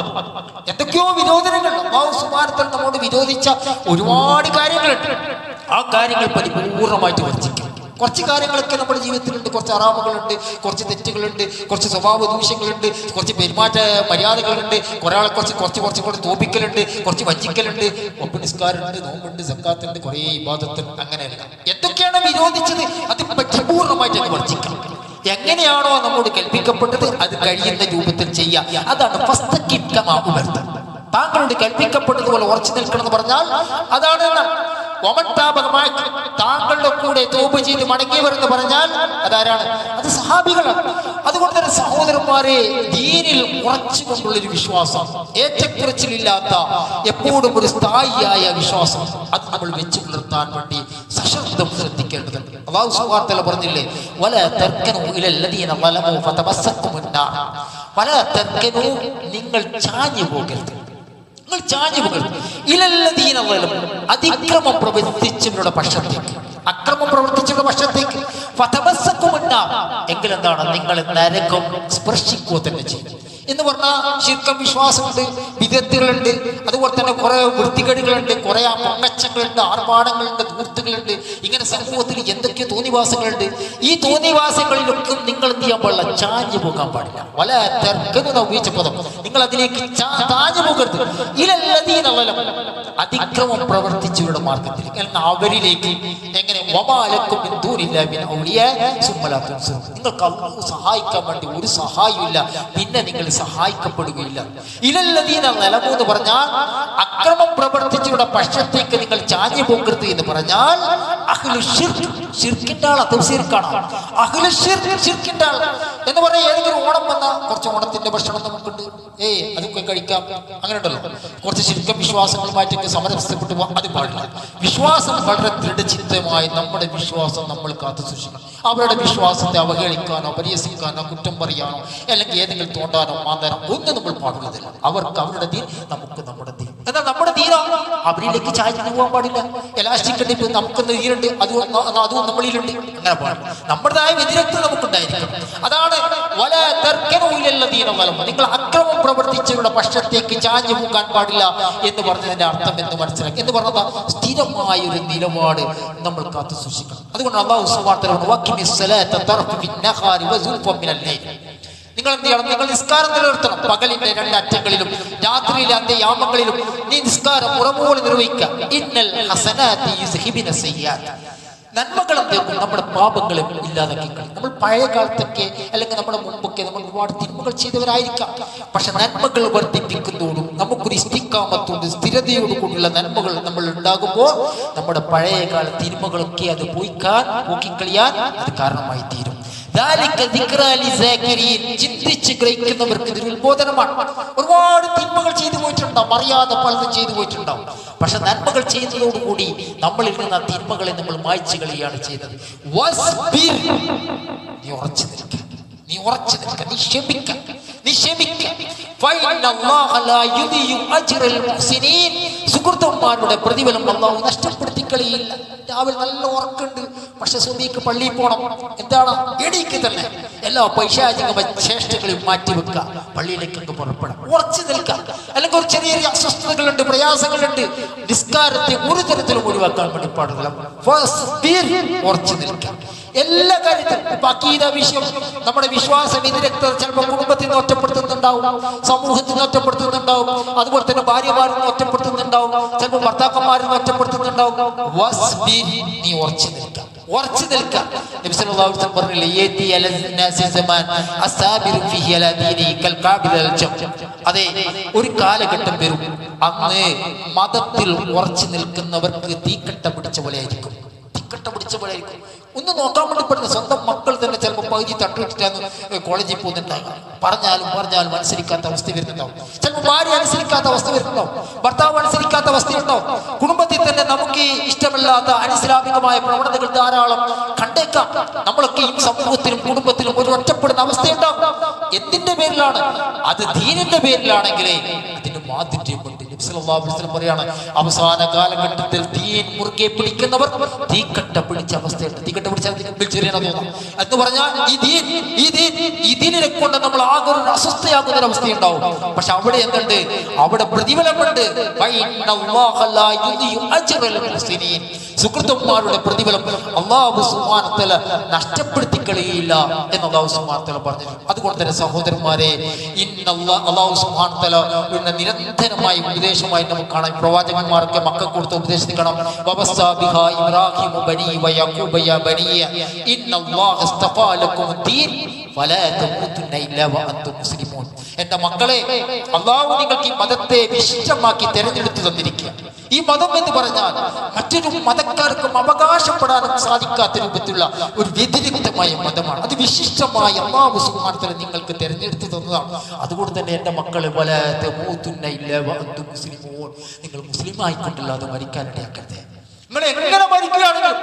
എന്തൊക്കെയോ വിരോധനങ്ങൾ അല്ലാഹു സുബ്ഹാനഹു വ തആല നമ്മോട് വിരോധിച്ച ഒരുപാട് കാര്യങ്ങളുണ്ട്. ആ കാര്യങ്ങൾ പരിപൂർണമായിട്ട് വർജിക്കും. കുറച്ച് കാര്യങ്ങളൊക്കെ നമ്മുടെ ജീവിതത്തിലുണ്ട്, കുറച്ച് അറാമുകളുണ്ട്, കുറച്ച് തെറ്റുകളുണ്ട്, കുറച്ച് സ്വഭാവ ദൂഷ്യങ്ങളുണ്ട്, കുറച്ച് പെരുമാറ്റ മര്യാദകളുണ്ട്, ഒരാളെ കുറച്ച് തോപ്പിക്കലുണ്ട്, കുറച്ച് വഞ്ചിക്കലുണ്ട്, ഒപ്പം നിസ്കാരമുണ്ട്, നോമ്പുണ്ട്, സക്കാത്തുണ്ട്, കുറേ ഇബാദത്തുണ്ട്. അങ്ങനെയല്ല, എന്തൊക്കെയാണ് വിരോധിച്ചത് അത് പരിപൂർണമായിട്ട് അങ്ങ് വർജിക്കണം. എങ്ങനെയാണോ നമ്മോട് കൽപ്പിക്കപ്പെട്ടത് അത് കഴിയുന്ന രൂപത്തിൽ ചെയ്യുക. അതാണ് താങ്കളോട് കൽപ്പിക്കപ്പെട്ടതുപോലെ ഉറച്ചു നിൽക്കണം എന്ന് പറഞ്ഞാൽ അതാണ്. താങ്കളുടെ കൂടെ തൗബ ചെയ്ത് മടങ്ങിയവരെന്ന് പറഞ്ഞാൽ അതാരാണ്? അത് സഹാബികളാണ്. അതുകൊണ്ട് തന്നെ സഹോദരന്മാരെ, ദീനിൽ ഉറച്ചുകൊണ്ടുള്ളൊരു വിശ്വാസം, ഏറ്റക്കുറച്ചിലില്ലാത്ത എപ്പോഴും ഒരു സ്ഥായിയായ വിശ്വാസം, അത് നമ്മൾ വെച്ച് പുലർത്താൻ വേണ്ടി സശബ്ദം ശ്രദ്ധിക്കേണ്ടതുണ്ട്. അല്ലാഹു സുബ്ഹാനഹു വ തആല പറഞ്ഞില്ലേ, വലാ തർക്കനൂ ഇലല്ലദീന ളലമൂ ഫതമസ്സക്കുമുന്നാർ, വലാ തർക്കനൂ, നിങ്ങൾ ചാഞ്ഞു പോകരുത്, നിങ്ങൾ ചാഞ്ഞു പോകരുത്, ഇലല്ലദീന ളലമൂ, അതിക്രമം പ്രവർത്തിച്ചവരുടെ പക്ഷത്തേക്ക്, അക്രമം പ്രവർത്തിച്ചവരുടെ പക്ഷത്തേക്ക്, ഫതമസ്സക്കുമുന്നാർ, എങ്കിലെന്താണ്, നിങ്ങൾ നരകം സ്പർശിക്കുക തന്നെ ചെയ്യും എന്ന് പറഞ്ഞാൽ ശിർക്കം വിശ്വാസമുണ്ട്, വിദഗ്ധകളുണ്ട്, അതുപോലെ തന്നെ കുറെ വൃത്തികേടുകളുണ്ട്, കുറെ പൊങ്ങച്ചങ്ങളുണ്ട്, ആർഭാടങ്ങളുണ്ട്, ധൂർത്തുകളുണ്ട്, ഇങ്ങനെ സമൂഹത്തിൽ എന്തൊക്കെയോ തോന്നിവാസങ്ങളുണ്ട്. ഈ തോന്നിവാസങ്ങളിലൊക്കെ നിങ്ങൾ എന്ത് ചെയ്യാൻ പാടില്ല, ചാഞ്ഞു പോകാൻ പാടില്ല. വല തെർക്കെന്ന് ഉപയോഗിച്ച പദം, നിങ്ങൾ അതിലേക്ക് ചാഞ്ഞു പോകരുത്. ഇലല്ലദീനളലം, അതിക്രമം പ്രവർത്തിച്ചവരുടെ മാർഗത്തിലേക്ക്, അവരിലേക്ക്. എങ്ങനെ? വമാലക്കും മിൻ ദൂനില്ലാഹി മിൻ ഔലിയാ സുമ്മലാ തുൻസറൂൻ, നിങ്ങൾക്ക് അല്ലാഹു സഹായിക്കാൻ വേണ്ടി ഒരു സഹായമില്ല, പിന്നെ നിങ്ങൾ സഹായിക്കപ്പെടുകയില്ല. ഇലല്ലദീന ളലമൂ എന്ന് പറഞ്ഞാൽ അക്രമം പ്രവർത്തിച്ചവരുടെ പക്ഷത്തേക്ക് നിങ്ങൾ ചാഞ്ഞു പോകരുത് എന്ന് പറഞ്ഞാൽ അഹ്ലു ശിർക്ക്, ശിർക്കിന്റെ ആൾ, തഫ്സീർക്കാണ്. അഹ്ലു ശിർക്ക്, ശിർക്കിന്റെ ആൾ എന്ന് പറഞ്ഞാൽ ഏതെങ്കിലും ഓണം വന്നാൽ കുറച്ച് ഓണത്തിന്റെ ഭക്ഷണം നമുക്കുണ്ട്, അതൊക്കെ കഴിക്കാം, അങ്ങനെ ഉണ്ടല്ലോ. കുറച്ച് ശിർക്ക് വിശ്വാസങ്ങളുമായിട്ടൊക്കെ സമരസപ്പെട്ടു പോകാം, അത് പാടില്ല. വിശ്വാസം വളരെ ദൃഢചിത്തമായി നമ്മുടെ വിശ്വാസം നമ്മൾ കാത്തു സൂക്ഷിക്കണം. അവരുടെ വിശ്വാസത്തെ അവഹേളിക്കാനോ പരിഹസിക്കാനോ കുറ്റം പറയാനോ അല്ലെങ്കിൽ ഏതെങ്കിലും തോണ്ടാനോ മാന്താനോ ഒന്നും നമ്മൾ പാടുള്ളതില്ല. അവർക്ക് അവരുടെ ദീൻ, നമുക്ക് നമ്മുടെ ദീൻ. എന്നാൽ നമ്മുടെ ദീനോ അവരിലേക്ക് ചായച്ചു പോകാൻ പാടില്ല. എലാസ്റ്റിക് കണ്ടിപ്പ് നമുക്കൊന്ന് ദീനുണ്ട്, അതും നമ്മളിലുണ്ട്, അങ്ങനെ പാടില്ല. നമ്മുടേതായ വ്യതിരക്തം നമുക്കുണ്ടായിരിക്കും. അതാണ് വലാ തർക്കനൂ ഇലല്ലദീന ളലമൂ, നിങ്ങൾ അക്രമം പ്രവർത്തിച്ചവരുടെ പക്ഷത്തേക്ക് ചാഞ്ഞു പോകാൻ പാടില്ല എന്ന് പറഞ്ഞതിന്റെ അർത്ഥം എന്ന് മനസ്സിലാക്കി. എന്ന് പറഞ്ഞാൽ സ്ഥിരമായ ഒരു നിലപാട് നമ്മൾ കാത്തു സൂക്ഷിക്കണം. അതുകൊണ്ട് അല്ലാഹു സുബ്ഹാനഹു വ തആല വഖിമിസ്സലാത്ത തർഫ ബിന്നഹാരി വസുൽഫ മിനൽ ലൈൽ, നിങ്ങൾ എന്ത് ചെയ്യണം? നിങ്ങൾ നിസ്കാരം നിലനിർത്തണം. പകലിന്റെ രണ്ടറ്റങ്ങളിലും രാത്രിയിലെ അന്ത്യയാമങ്ങളിലും നീ നിസ്കാരം ഉറപ്പോടെ നിർവഹിക്കുക. ഇന്നൽ ഹസനാതി യുസ്ഹിബിന സയ്യാത്ത്, നന്മകൾ എന്തെങ്കിലും നമ്മുടെ പാപങ്ങളെ ഇല്ലാതാക്കി കളയും. നമ്മൾ പഴയ കാലത്തൊക്കെ അല്ലെങ്കിൽ നമ്മുടെ മുമ്പൊക്കെ നമ്മൾ ഒരുപാട് തിന്മകൾ ചെയ്തവരായിരിക്കാം. പക്ഷെ നന്മകൾ വർദ്ധിപ്പിക്കുന്നതോടും നമുക്കൊരു ഇസ്തിഖാമത്തോട് സ്ഥിരതയോടുകൂടിയുള്ള നന്മകൾ നമ്മൾ ഉണ്ടാകുമ്പോൾ നമ്മുടെ പഴയ കാല തിന്മകളൊക്കെ അത് പോക്കിക്കളിയാൻ അത് കാരണമായി തീരും. ചിന്തിച്ച് ഗ്രഹിക്കുന്നവർക്ക് ഇതൊരു ഉത്ബോധനമാണ്. ഒരുപാട് തിന്മകൾ ചെയ്തു പോയിട്ടുണ്ടാവും, അറിയാതെ പലതും ചെയ്തു പോയിട്ടുണ്ടാവും. പക്ഷെ നന്മകൾ ചെയ്യുന്നതോടുകൂടി നമ്മളിൽ നിന്ന് ആ തിന്മകളെ നമ്മൾ മായ്ച്ചു കളിയാണ് ചെയ്തത്. നീ ഉറച്ചു നിൽക്കുക, നീ ഉറച്ചു നിൽക്കുക, നീ ക്ഷമിക്കുക, നീ ക്ഷമിക്കുക. സുഹൃത്തുമാരുടെ പ്രതിഫലം അല്ലാഹു നഷ്ടപ്പെടുത്തി കളിയില്ല. രാവിലെ നല്ല ഉറക്കുണ്ട്, പക്ഷെ സുബഹിക്ക് പള്ളിയിൽ പോകണം. എന്താണ്? എണീക്ക് തന്നെ എല്ലാ പൈശാചിക ചേഷ്ടകളെയും മാറ്റിവെക്കുക, പള്ളിയിലേക്ക് പുറപ്പെടാം, ഉറച്ചു നിൽക്കാം. അല്ലെങ്കിൽ ഒരു ചെറിയ അസ്വസ്ഥതകളുണ്ട്, പ്രയാസങ്ങളുണ്ട്, നിസ്കാരത്തെ ഒരു തരത്തിലും ഒഴിവാക്കാൻ വേണ്ടി പാടില്ല. ഉറച്ചു നിൽക്കാം എല്ലാ കാര്യത്തിലും. അഖീദ വിഷയം, നമ്മുടെ വിശ്വാസം വിദഗ്ധർ ചിലപ്പോൾ കുടുംബത്തിൽ നിന്ന് ഒറ്റപ്പെടുത്തുന്നുണ്ടാവും, സമൂഹത്തിൽ നിന്ന് ഒറ്റപ്പെടുത്തുന്നുണ്ടാവും, അതുപോലെ തന്നെ ഭാര്യമാരിൽ നിന്ന് ഒറ്റപ്പെടുത്തുന്നുണ്ടാവും, ചിലപ്പോൾ ഭർത്താക്കന്മാരിൽ നിന്ന് ഒറ്റപ്പെടുത്തുന്നുണ്ടാവും. നീ ഉറച്ചു നിൽക്കാം, ഉറച്ചു നിൽക്കാം. നബി സല്ലല്ലാഹു അലൈഹി വസല്ലം പറഞ്ഞില്ലേ, യതി അലന്നാസി സമാൻ അസാബിറു ഫീഹി അലാ ദീനി കൽ ഖാബിൽ അൽ ജം. അതെ, ഒരു കാലഘട്ടം വരും, അന്ന് മതത്തിൽ ഉറച്ചു നിൽക്കുന്നവർക്ക് തീക്കട്ട പിടിച്ച പോലെ ആയിരിക്കും, തീക്കട്ട പിടിച്ച പോലെ ആയിരിക്കും. ഒന്ന് നോക്കാൻ വേണ്ടി പറ്റുന്ന സ്വന്തം മക്കൾ തന്നെ ചിലപ്പോൾ പകുതി തട്ടിയിട്ടിട്ടാണ് കോളേജിൽ പോകുന്നുണ്ടാകും. പറഞ്ഞാലും അനുസരിക്കാത്ത അവസ്ഥ വരുന്നുണ്ടാവും. ചിലപ്പോൾ ഭാര്യ അനുസരിക്കാത്ത അവസ്ഥ വരുന്നുണ്ടാവും, ഭർത്താവ് അനുസരിക്കാത്ത അവസ്ഥയുണ്ടാവും. കുടുംബത്തിൽ തന്നെ നമുക്ക് ഇഷ്ടമല്ലാത്ത അനിസ്ലാമികമായ പ്രവണതകൾ ധാരാളം കണ്ടേക്കാം. നമ്മളൊക്കെ ഈ സമൂഹത്തിലും കുടുംബത്തിലും ഒരു ഒറ്റപ്പെടുന്ന അവസ്ഥയുണ്ടാവും. എന്തിന്റെ പേരിലാണ്? അത് ദീനിന്റെ പേരിലാണെങ്കിലേ അതിന് മാധുര്യമുണ്ട്. നബി സല്ലല്ലാഹു അലൈഹി വസല്ലം പറയാണ്, അവസാന കാലഘട്ടത്തിൽ ദീൻ മുറുകെ പിടിക്കുന്നവർ തീക്കട്ട പിടിച്ച അവസ്ഥയുണ്ട്. തീക്കട്ട പിടിച്ചാൽ എന്ന് പറഞ്ഞാൽ ഈ ദീനിനെ കൊണ്ട് നമ്മൾ ആകെ ഒരു അസ്വസ്ഥയാകുന്ന ഒരു അവസ്ഥയുണ്ടാവും. പക്ഷെ അവിടെ എന്തുണ്ട്? അവിടെ പ്രതിഫലമുണ്ട്. സുഹൃത്തുമാരുടെ പ്രതിഫലം അല്ലാഹു സുബ്ഹാനഹു വ തആല നഷ്ടപ്പെടുത്തി കളയില്ല എന്ന് അല്ലാഹു സുബ്ഹാനഹു വ തആല പറഞ്ഞു. അതുകൊണ്ട് തന്നെ സഹോദരന്മാരെ, അല്ലാഹു സുബ്ഹാനഹു വ തആല നിരന്തരമായ ഉപദേശമായി നമുക്ക് കാണാം. പ്രവാചകന്മാർക്ക് മക്കൾക്ക് കൊടുത്ത ഉപദേശത്തിൽ കാണാം, വബസ്സാ ബിഹാ ഇബ്രാഹിമു ബനി വയഖൂബ യാ ബനിയ ഇന്നല്ലാഹ ഇസ്തഫാ ലക്കുമുദ്ദീൻ ഫലാ തമൂതുന്ന ഇല്ലാ വഅൻതും മുസ്ലിമൂൻ. എന്റെ മക്കളെ, അല്ലാഹു നിങ്ങൾക്ക് ഈ മതത്തെ വിശിഷ്ടമാക്കി തിരഞ്ഞെടുത്തു തന്നിരിക്കുക. ഈ മതം എന്ന് പറഞ്ഞാൽ മറ്റൊരു മതക്കാർക്കും അവകാശപ്പെടാനും സാധിക്കാത്ത രൂപത്തിലുള്ള ഒരു വ്യതിരിക്തമായ മതമാണ്. അത് വിശിഷ്ടമായി അല്ലാഹു സുബ്ഹാനഹു വ തആല നിങ്ങൾക്ക് തിരഞ്ഞെടുത്തു തന്നതാണ്. അതുകൊണ്ട് തന്നെ എന്റെ മക്കളെ, വലാ തമൂതുന്ന ഇല്ലാ വഅൻതും മുസ്ലിമൂൻ, നിങ്ങൾ മുസ്ലിം ആയിക്കൊണ്ടല്ലാതെ മരിക്കാനിടയാക്കരുത്. നിങ്ങൾ എങ്ങനെ മരിക്കുകയാണെങ്കിൽ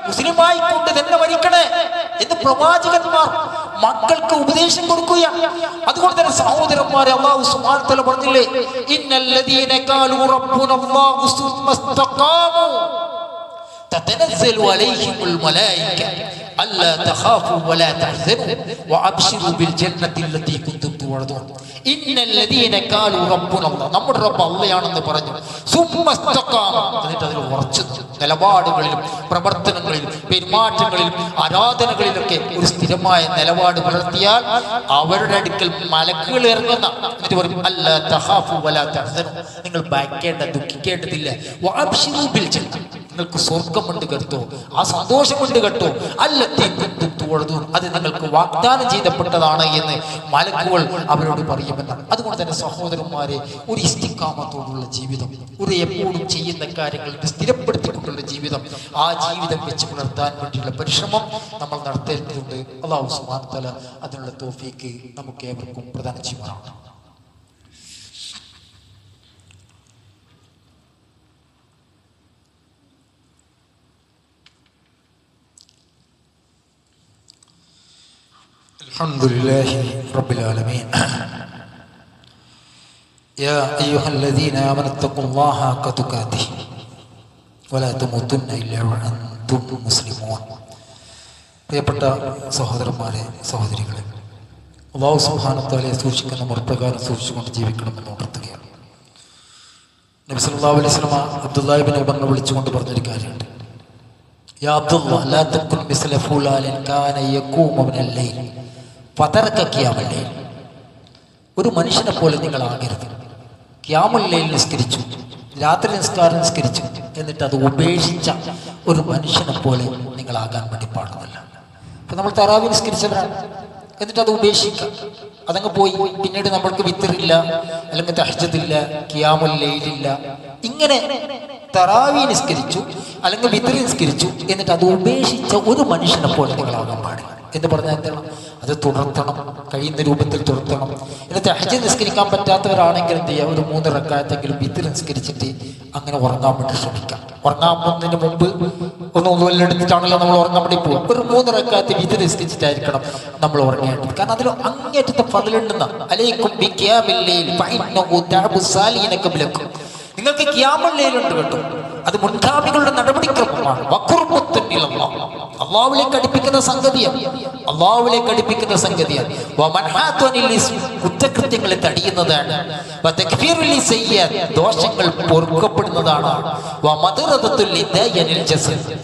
മുസ്ലിമായിക്കൊണ്ട് തന്നെ മരിക്കണേ എന്ന് പ്രവാചകന്മാർ മക്കൾക്ക് ഉപദേശം കൊടുക്കുകയാണ്. അതുകൊണ്ട് തന്നെ സഹോദരന്മാരെ, അല്ലാഹു സുബ്ഹാനഹു വ തആല പറഞ്ഞില്ലേ, ഇന്നല്ലദീന ഖാലൂ റബ്ബുനല്ലാഹു സുമ്മസ്തഖാമു തതനസ്സലു അലൈഹിമുൽ മലായിക അല്ലാ തഖാഫു വലാ തഹ്സനു വഅബ്ശിറു ബിൽ ജന്നത്തി അല്ലതി കുൻതും തുഅദൂൻ. ഇന്നല്ലദീന ഖാലൂ റബ്ബുനല്ലാഹ്, നമ്മുടെ റബ്ബ് അല്ലാഹയാണെന്ന് പറഞ്ഞു, സുമ്മസ്തഖാമു, എന്നിട്ട് അതിൽ ഉറച്ചു നിലപാടുകളിലും പ്രവർത്തനങ്ങളിലും പെരുമാറ്റങ്ങളിലും ആരാധനകളിലൊക്കെ ഒരു സ്ഥിരമായ നിലപാട് പുലർത്തിയാൽ അവരുടെ അടുക്കൽ മലക്കുകൾ ഇറങ്ങുന്ന, എന്നിട്ട് പറയും അല്ലാ തഖാഫു വലാ തഹ്സനു, നിങ്ങൾ ഭയക്കേണ്ട, ദുഃഖിക്കേണ്ടതില്ല, വഅബ്ശിറു ബിൽ ജന്ന, നിങ്ങൾക്ക് സ്വർഗമുണ്ട് കേട്ടോ, ആ സന്തോഷമുണ്ട് കേട്ടോ, അല്ലത്തി കുൻതും തുഅദൂൻ, അത് നിങ്ങൾക്ക് വാഗ്ദാനം ചെയ്യപ്പെട്ടതാണ് എന്ന് മലക്കുകൾ അവരോട് പറയുമെന്നാണ്. അതുകൊണ്ട് തന്നെ സഹോദരന്മാരെ, ഒരു ഇസ്തിഖാമത്തോടുള്ള ജീവിതം, ഒരു എപ്പോഴും ചെയ്യുന്ന കാര്യങ്ങൾ സ്ഥിരപ്പെടുത്തിക്കൊണ്ടുള്ള ജീവിതം, ആ ജീവിതം വെച്ച് പുലർത്താൻ വേണ്ടിയുള്ള പരിശ്രമം നമ്മൾ നടത്തേണ്ടതുണ്ട്. അല്ലാഹു സുബ്ഹാനഹു വ തആല അതിനുള്ള തൗഫീക്ക് നമുക്ക് ഏവർക്കും പ്രദാനം ചെയ്യുമാറാകട്ടെ. അൽഹംദുലില്ലാഹി റബ്ബിൽ ആലമീൻ. യാ അയ്യുഹല്ലദീന ആമനൂ തഖുല്ലാഹ ഹഖ തുഖാതിഹി വലാ തമൂതുന്ന ഇല്ലാ വഅൻതും മുസ്ലിമൂൻ. പ്രിയപ്പെട്ട സഹോദരന്മാരെ, സഹോദരികളെ, അല്ലാഹു സുബ്ഹാനഹു വ തആലയെ സൂക്ഷിക്കുന്ന മുറപ്രകാരം സൂക്ഷിച്ചുകൊണ്ട് ജീവിക്കണമെന്ന് ഉണർത്തുകയാണ്. നബി സല്ലല്ലാഹു അലൈഹി വസല്ലം അബ്ദുല്ലാഹി ഇബ്നു ഉമറിനെ വിളിച്ചുകൊണ്ട് പറഞ്ഞൊരു കാര്യമുണ്ട്, യാ അബ്ദുല്ലാഹ് ലാ തകുൻ മിസ്ല ഫുലാനിൻ കാന യഖൂമു മിനൽ ലൈൽ ഫതറക ഖിയാമുൽ ലൈൽ. ഒരു മനുഷ്യനെ പോലെ നിങ്ങൾ ആകരുത്. ഖിയാമുൽ ലൈൽ നിസ്കരിച്ചു, രാത്രി നിസ്കാരം നിസ്കരിച്ചു, എന്നിട്ട് അത് ഉപേക്ഷിച്ച ഒരു മനുഷ്യനെ പോലെ നിങ്ങളാകാൻ വേണ്ടി പാടുന്നില്ല. ഇപ്പം നമ്മൾ തറാവി നിസ്കരിച്ചവരാണ്, എന്നിട്ട് അത് ഉപേക്ഷിക്കാം, അതങ്ങ് പോയി. പിന്നീട് നമ്മൾക്ക് വിത്തറില്ല, അല്ലെങ്കിൽ തഹജ്ജുദില്ല, ഖിയാമുൽ ലൈലില്ല. ഇങ്ങനെ തറാവി നിസ്കരിച്ചു അല്ലെങ്കിൽ വിത്തർ നിസ്കരിച്ചു, എന്നിട്ട് അത് ഉപേക്ഷിച്ച ഒരു മനുഷ്യനെ പോലെ നിങ്ങളാകാൻ പാടില്ല എന്ന് പറഞ്ഞാൽ എന്താണ്? അത് തുടർത്തണം, കഴിയുന്ന രൂപത്തിൽ തുടർത്തണം. എന്നിട്ട് തഹജ്ജുദ് നിസ്കരിക്കാൻ പറ്റാത്തവരാണെങ്കിൽ എന്ത് ചെയ്യുക, ഒരു 3 റക്അത്തെങ്കിലും വിത്തർ നിസ്കരിച്ചിട്ട് അങ്ങനെ ഉറങ്ങാൻ വേണ്ടി ശ്രമിക്കാം. ഉറങ്ങാൻ പോകുന്നതിന് മുമ്പ് ഒന്ന് എടുത്തിട്ടാണല്ലോ നമ്മൾ ഉറങ്ങാൻ വേണ്ടി പോകും. ഒരു 3 റക്അത്ത് വിത്തർ നിസ്കരിച്ചിട്ടായിരിക്കണം നമ്മൾ ഉറങ്ങേണ്ടത്. കാരണം അതിൽ അങ്ങേറ്റത്തെ ഫളലുണ്ടെന്ന അലൈക്കും ബിഖിയാമിൽ ലൈൽ ഫഇന്നഹു ദഅബു സാലിന ഖബ്ലക്കും. നിങ്ങൾക്ക് ഖിയാമുൽ ലൈൽ ഉണ്ട് കേട്ടോ, അത് മുൻഗാമികളുടെ നടപടിക്രമമാണ്. അല്ലാഹുവിലേക്ക് അടുപ്പിക്കുന്ന സംഗതിയാണ്, അല്ലാഹുവിലേക്ക് അടുപ്പിക്കുന്ന സംഗതിയാണ്. കുറ്റകൃത്യങ്ങളെ തടിയുന്നതാണ്, ദോഷങ്ങൾ പൊറുക്കപ്പെടുന്നതാണ്.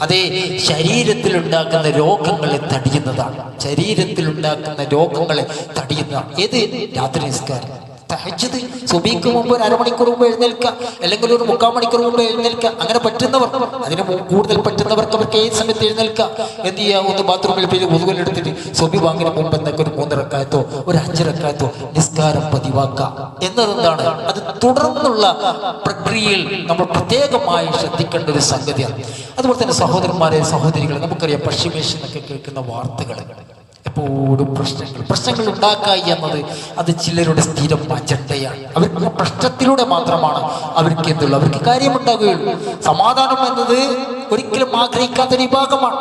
അതേ, ശരീരത്തിൽ ഉണ്ടാക്കുന്ന രോഗങ്ങളെ തടിയുന്നതാണ്, ശരീരത്തിൽ ഉണ്ടാക്കുന്ന രോഗങ്ങളെ തടിയുന്നതാണ്. ഏത്? രാത്രി നിസ്കാരം, തഹജ്ജുദ്, സുബഹിക്ക് മുമ്പ് ഒരു അരമണിക്കൂർ മുമ്പ് എഴുന്നേൽക്കുക, അല്ലെങ്കിൽ ഒരു 3/4 മണിക്കൂർ മുമ്പ് എഴുന്നേൽക്കുക. അങ്ങനെ പറ്റുന്നവർ, അതിന് കൂടുതൽ പറ്റുന്നവർക്ക് അവർക്ക് ഏത് സമയത്ത് എഴുന്നേൽക്കുക. എന്ത് ചെയ്യുക, ഒന്ന് ബാത്റൂമിൽ പോയി മുതുകലെടുത്തിട്ട് സുബഹി വാങ്ങിന് മുമ്പ് എന്നൊക്കെ ഒരു 3 റക്അത്തോ ഒരു 5 റക്അത്തോ നിസ്കാരം പതിവാക്കുക എന്നതെന്താണ്? അത് തുടർന്നുള്ള പ്രക്രിയയിൽ നമ്മൾ പ്രത്യേകമായി ശ്രദ്ധിക്കേണ്ട ഒരു സംഗതിയാണ്. അതുപോലെ തന്നെ സഹോദരന്മാരെ, സഹോദരികളെ, നമുക്കറിയാം പശ്ചിമേഷ്യനൊക്കെ കേൾക്കുന്ന വാർത്തകൾ എപ്പോഴും പ്രശ്നങ്ങൾ ഉണ്ടാക്കുക എന്നത് അത് ചിലരുടെ സ്ഥിരം അജണ്ടയാണ്. അവർക്ക് പ്രശ്നത്തിലൂടെ മാത്രമാണ് അവർക്ക് എന്തുള്ളൂ, അവർക്ക് കാര്യമുണ്ടാകുകയുള്ളൂ. സമാധാനം എന്നത് ഒരിക്കലും ആഗ്രഹിക്കാത്ത ഒരു വിഭാഗമാണ്.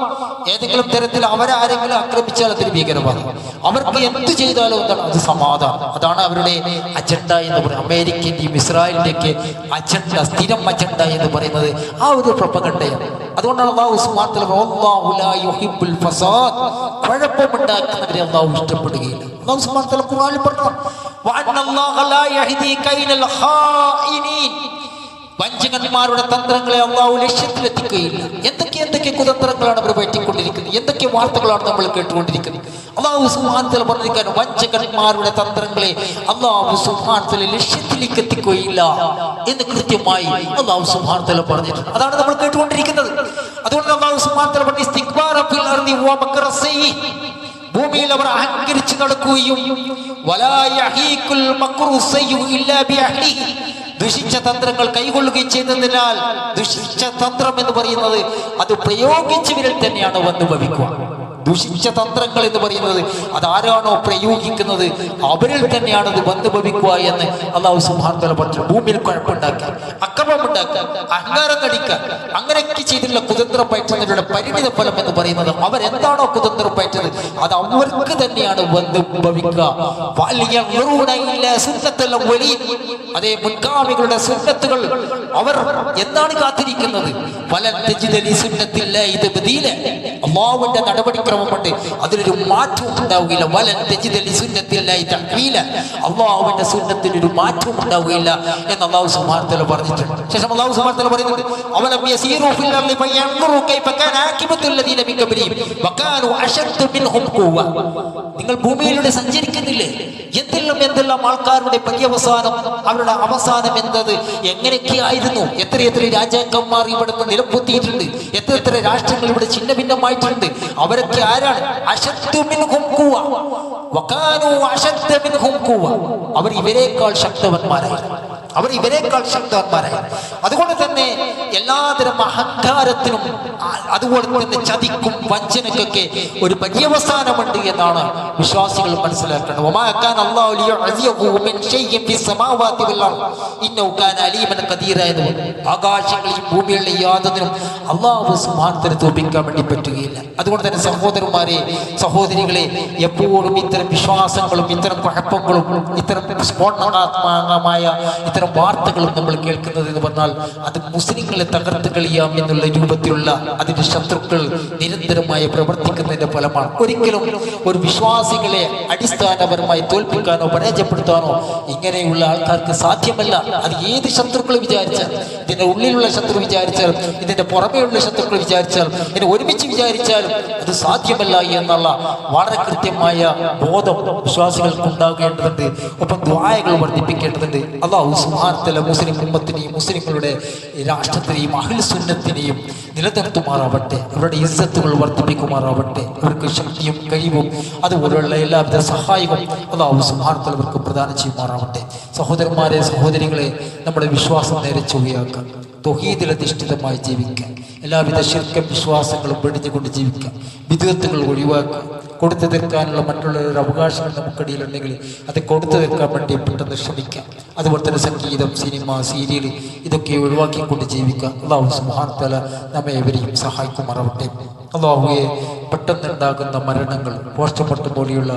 ഏതെങ്കിലും തരത്തിൽ അവരാരെങ്കിലും ആക്രമിച്ചാൽ അതൊരു ഭീകരവാദം. അവർക്ക് എന്ത് ചെയ്താലും എന്താണ്? അത് സമാധാനം. അതാണ് അവരുടെ അജണ്ട എന്ന് പറയുന്നത്. അമേരിക്കൻ്റെയും ഇസ്രായേലിൻ്റെയൊക്കെ അജണ്ട, സ്ഥിരം അജണ്ട എന്ന് പറയുന്നത് ആ ഒരു പ്രൊപ്പഗണ്ടയാണ്. അതുകൊണ്ടാണ് അല്ലാഹു സുബ്ഹാനഹു വ തആല വല്ലാഹു ലാ യുഹിബ്ബുൽ ഫസാദ്, കുഴപ്പമുണ്ടാക്കുന്നവരെ അല്ലാഹു ഇഷ്ടപ്പെടുകയില്ല. അല്ലാഹു സുബ്ഹാനഹു വ തആല ഖുർആനിൽ പറഞ്ഞു, വഅന്നല്ലാഹ ലാ യഹ്ദി കൈനൽ ഖായിനീൻ, വഞ്ചകന്മാരുടെ തന്ത്രങ്ങളെ അള്ളാഹു ലക്ഷ്യത്തിലെത്തിക്കുകയില്ല. എന്തൊക്കെ കുതന്ത്രങ്ങളാണ് അവർ പറ്റിക്കൊണ്ടിരിക്കുന്നത്, എന്തൊക്കെ വാർത്തകളാണ് നമ്മൾ കേട്ടുകൊണ്ടിരിക്കുന്നത്. അള്ളാഹു സുബ്ഹാനഹു വ തആല പറഞ്ഞിരിക്കുകയാണ്, വഞ്ചകന്മാരുടെ തന്ത്രങ്ങളെ അള്ളാഹു സുബ്ഹാനഹു വ തആല ലക്ഷ്യത്തിലേക്ക് എത്തിക്കുകയില്ല എന്ന് കൃത്യമായി അള്ളാഹു സുബ്ഹാനഹു വ തആല പറഞ്ഞിട്ടുണ്ട്. അതാണ് നമ്മൾ കേട്ടുകൊണ്ടിരിക്കുന്നത്. അതുകൊണ്ട് അള്ളാഹു സുബ്ഹാനഹു വ തആല പറഞ്ഞു, ഇസ്തിക്ബാറ ഫിൽ അർദി വ മക്ര സയ്യി, ഭൂമിയിൽ അവർ അഹങ്കരിച്ച് നടക്കുകയും വലാ യഹീഖുൽ മക്രു സയ്യി ഇല്ലാ ബിഅഹ്ലിഹി, ദുഷിച്ച തന്ത്രങ്ങൾ കൈകൊള്ളുകയും ചെയ്തതിനാൽ ദുഷിച്ച തന്ത്രം എന്ന് പറയുന്നത് അത് പ്രയോഗിച്ചവരിൽ തന്നെയാണ് വന്നു ഭവിക്കുക. ദുഷിച്ച തന്ത്രങ്ങൾ എന്ന് പറയുന്നത് അതാരാണോ പ്രയോഗിക്കുന്നത് അവരിൽ തന്നെയാണ് അത് വന്നു ഭവിക്കുക എന്ന് അള്ളാഹു സുബ്ഹാനഹു വ തആല പറഞ്ഞു. ഭൂമിയിൽ കുഴപ്പമുണ്ടാക്കുക, അക്രമമുണ്ടാക്കുക, അഹങ്കാരം കടിക്കുക, അങ്ങനെയൊക്കെ ചെയ്തിട്ടുള്ള കുതന്ത്രം പയറ്റുന്നവരുടെ പരിണിത ഫലം എന്ന് പറയുന്നത് അവരെന്താണോ കുതന്ത്രം പയറ്റത് അത് അവർക്ക് തന്നെയാണ് വന്നു ഭവിക്കുക. അതേ മുൻഗാമികളുടെ സുന്നത്തുകൾ അവർ എന്താണ് കാത്തിരിക്കുന്നത്? അല്ലാഹുവിന്റെ നടപടിക്രമമുണ്ട്, അതിലൊരു മാറ്റവും ഉണ്ടാവുകയില്ല. അല്ലാഹുവിന്റെ സുന്നത്തിനൊരു മാറ്റവും ഉണ്ടാവുകയില്ല എന്ന് അല്ലാഹു സുബ്ഹാനഹു വ തആല പറഞ്ഞിട്ടുണ്ട്. ശേഷം അല്ലാഹു സുബ്ഹാനഹു വ തആല പറയുന്നത്, അവലം യസീറു ഫിൽ അർളി ഫയൻദുറു കൈഫ കാന ആഖിബത്തുൽ ലദീന മിൻ ഖബ്ലിഹിം വകാനു അശദ്ദ മിൻഹും ഖുവ്വ. നിങ്ങൾ ഭൂമിയിലൂടെ സഞ്ചരിക്കുന്നില്ലേ? എന്തെല്ലാം ആൾക്കാരുടെ പര്യവസാനം, അവരുടെ അവസാനം എന്നത് എങ്ങനെയൊക്കെയായിരുന്നു? എത്ര രാജാക്കന്മാർ ഇവിടുന്ന് നിലംപൊത്തിയിട്ടുണ്ട്, എത്ര രാഷ്ട്രങ്ങൾ ഇവിടെ ഛിന്ന ഭിന്നമായിട്ടുണ്ട്. അവരൊക്കെ ആരാണ്? അശദ്ദ മിൻഹും ഖുവ്വ വകാനു അശദ്ദ മിൻഹും ഖുവ്വ. അവർ ഇവരെക്കാൾ ശക്തവന്മാരായി. അതുകൊണ്ട് തന്നെ എല്ലാതരം അഹങ്കാരത്തിനും അതുപോലെ തന്നെ ചതിക്കും വഞ്ചനക്കൊക്കെ ഒരു പര്യവസാനമുണ്ട് എന്നാണ് വിശ്വാസികൾ മനസ്സിലാക്കേണ്ടത്. ആകാശങ്ങളിലും ഭൂമികളിലെ യാതൊന്നിനും അല്ലാഹു സുബ്ഹാനഹു വ തആല തോൽപ്പിക്കാൻ വേണ്ടി പറ്റുകയില്ല. അതുകൊണ്ട് തന്നെ സഹോദരന്മാരെ, സഹോദരികളെ, എപ്പോഴും ഇത്തരം വിശ്വാസങ്ങളും ഇത്തരം കുഴപ്പങ്ങളും ഇത്തരം സ്ഫോടനാത്മകമായ ഇത്തരം വാർത്തകളും നമ്മൾ കേൾക്കുന്നത് എന്ന് പറഞ്ഞാൽ അത് മുസ്ലിങ്ങളെ തകർത്ത് കളിയാം എന്നുള്ള രൂപത്തിലുള്ള അതിന്റെ ശത്രുക്കൾ നിരന്തരമായി പ്രവർത്തിക്കുന്നതിന്റെ ഫലമാണ്. ഒരിക്കലും ഒരു വിശ്വാസികളെ അടിസ്ഥാനപരമായി തോൽപ്പിക്കാനോ പരാജയപ്പെടുത്താനോ ഇങ്ങനെയുള്ള ആൾക്കാർക്ക് സാധ്യമല്ല. അത് ഏത് ശത്രുക്കൾ വിചാരിച്ചാൽ, ഇതിന്റെ ഉള്ളിലുള്ള ശത്രു വിചാരിച്ചാലും ഇതിന്റെ പുറമേയുള്ള ശത്രുക്കൾ വിചാരിച്ചാലും ഇതിനെ ഒരുമിച്ച് വിചാരിച്ചാലും അത് സാധ്യമല്ല എന്നുള്ള വളരെ കൃത്യമായ ബോധം വിശ്വാസികൾക്ക് ഉണ്ടാകേണ്ടതുണ്ട്. ഒപ്പം ദുആകൾ വർദ്ധിപ്പിക്കേണ്ടതുണ്ട്. അല്ലാഹു സുബ്ഹാനഹു വ തആല മുസ്ലിം ഉമ്മത്തിനെയും മുസ്ലിങ്ങളുടെ രാഷ്ട്രത്തിനെയും അഹ്ലു സുന്നത്തിനെയും നിലനിർത്തുമാറാവട്ടെ, അവരുടെ ഇസ്സത്തുകൾ വർദ്ധിപ്പിക്കുമാറാവട്ടെ, അവർക്ക് ശക്തിയും കഴിവും അതുപോലെയുള്ള എല്ലാവിധ സഹായവും അല്ലാഹു സുബ്ഹാനഹു വ തആല അവർക്ക് പ്രദാനം ചെയ്യുമാറാവട്ടെ. സഹോദരന്മാരെ, സഹോദരികളെ, നമ്മുടെ വിശ്വാസം നേരെ ചൊവ്വയാക്കാൻ, തൗഹീദിൽ അധിഷ്ഠിതമായി ജീവിക്കാൻ, എല്ലാവിധ ശിർക്ക് വിശ്വാസങ്ങളും വെടിഞ്ഞുകൊണ്ട് ജീവിക്കാൻ, വിദ്വത്തുകൾ ഒഴിവാക്കുക, കൊടുത്തു തീർക്കാനുള്ള മറ്റുള്ളവരുടെ അവകാശങ്ങൾ നമുക്കിടയിലുണ്ടെങ്കിൽ അത് കൊടുത്തു തീർക്കാൻ വേണ്ടി പെട്ടെന്ന് ശ്രമിക്കാം. അതുപോലെ തന്നെ സംഗീതം, സിനിമ, സീരിയൽ ഇതൊക്കെ ഒഴിവാക്കിക്കൊണ്ട് ജീവിക്കുക. അല്ലാഹു സുബ്ഹാനഹു വ തആല നമ്മെ ഏവരെയും സഹായിക്കുമാറാവട്ടെ. അല്ലാഹുവേ, പെട്ടെന്നുണ്ടാകുന്ന മരണങ്ങൾ, പോസ്റ്റ്മോർട്ടം പോലെയുള്ള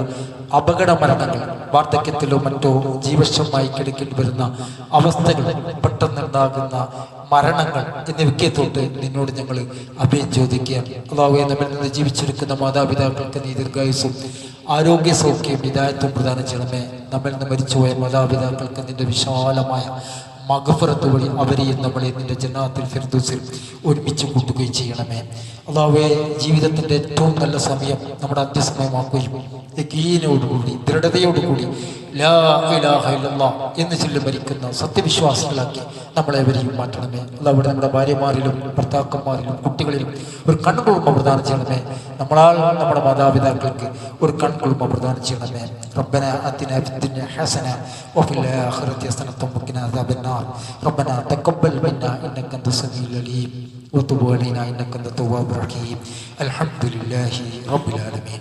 അപകട മരണങ്ങൾ, വാർദ്ധക്യത്തിലോ മറ്റോ ജീവശമായി കിടക്കേണ്ടി വരുന്ന അവസ്ഥകൾ, പെട്ടെന്നുണ്ടാകുന്ന മരണങ്ങൾ എന്നിവയ്ക്ക് തൊട്ട് നിന്നോട് ഞങ്ങൾ അഭയം ചോദിക്കുകയാണ്. അല്ലാഹുവേ, നമ്മിൽ നിന്ന് ജീവിച്ചെടുക്കുന്ന മാതാപിതാക്കൾക്ക് നീ ദീർഘായുസ്സും ആരോഗ്യ സൗഖ്യം ഹിദായത്തും പ്രദാനം ചെയ്യണമേ. നമ്മിൽ നിന്ന് മരിച്ചുപോയ മാതാപിതാക്കൾക്ക് നിന്റെ വിശാലമായ മഗ്ഫിറത്ത് വഴി അവരെയും നമ്മളെ നിന്റെ ജന്നാത്തുൽ ഫിർദൗസിൽ ഒരുമിച്ച് കൂട്ടുകയും ചെയ്യണമേ. അല്ലാഹുവേ, ജീവിതത്തിൻ്റെ ഏറ്റവും നല്ല സമയം നമ്മുടെ അന്ത്യസമയമാക്കുകയും യഖീനോടുകൂടി ദൃഢതയോടുകൂടി ലാ ഇലാഹ ഇല്ലല്ലാഹ് എന്ന് ചൊല്ലി മരിക്കുന്ന സത്യവിശ്വാസികളാക്കി നമ്മളെവരെയും മാറ്റണമേ. അല്ലാഹുവേ, നമ്മുടെ ഭാര്യമാരിലും ഭർത്താക്കന്മാരിലും കുട്ടികളിലും ഒരു കൺകുളിർമ പ്രദാനം ചെയ്യണമേ. നമ്മളാൽ നമ്മുടെ മാതാപിതാക്കൾക്ക് ഒരു കൺകുളിർമ പ്രദാനം ചെയ്യണമേ. റബ്ബനാ ആതിനാ ഫിദ്ദുനിയ ഹസന വഫിൽ ആഖിറതി ഹസനതൻ വഖിനാ അദാബന്നാർ. റബ്ബനാ തഖബ്ബൽ മിന്നാ ഇന്നക അൻതസ് സമീഉൽ അലീം വതുബ് അലൈനാ ഇന്നക അൻതത് തവ്വാബുർ റഹീം. അൽഹംദുലില്ലാഹി റബ്ബിൽ ആലമീൻ.